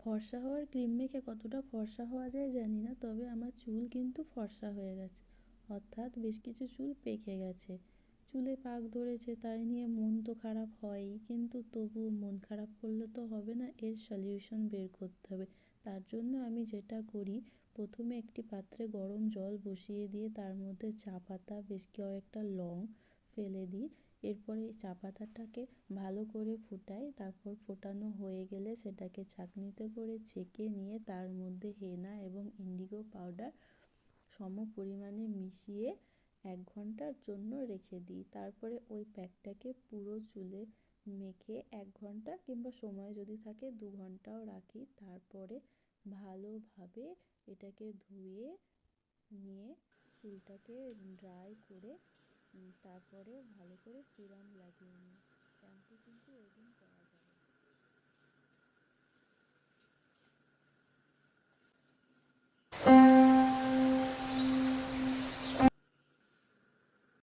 ফর্সা হওয়ার ক্রিম মেখে কতটা ফর্সা হওয়া যায় জানি না, তবে আমার চুল কিন্তু ফর্সা হয়ে গেছে, অর্থাৎ বেশ কিছু চুল পেকে গেছে। চুলে পাক ধরেছে তাই নিয়ে মন তো খারাপ হয়ই, কিন্তু তবুও মন খারাপ করলে তো হবে না, এর সলিউশন বের করতে হবে। তার জন্য আমি যেটা করি, প্রথমে একটি পাত্রে গরম জল বসিয়ে দিয়ে তার মধ্যে চা পাতা, বেশ কয়েকটা লং ফেলে দিই। এরপরে চা পাতাটাকে ভালো করে ফুটাই, তারপর ফোটানো হয়ে গেলে সেটাকে ছাঁকনিতে করে ছেঁকে নিয়ে তার মধ্যে হেনা এবং ইন্ডিগো পাউডার সম পরিমাণে মিশিয়ে 1 ঘন্টার জন্য রেখে দিই। তারপরে ওই প্যাকটাকে পুরো চুলে মেখে 1 ঘন্টা কিংবা সময় যদি থাকে 2 ঘন্টাও রাখি। তারপরে ভালোভাবে এটাকে ধুয়ে নিয়ে চুলটাকে ড্রাই করে তারপরে ভালো করে সিরাম লাগিয়ে নিই।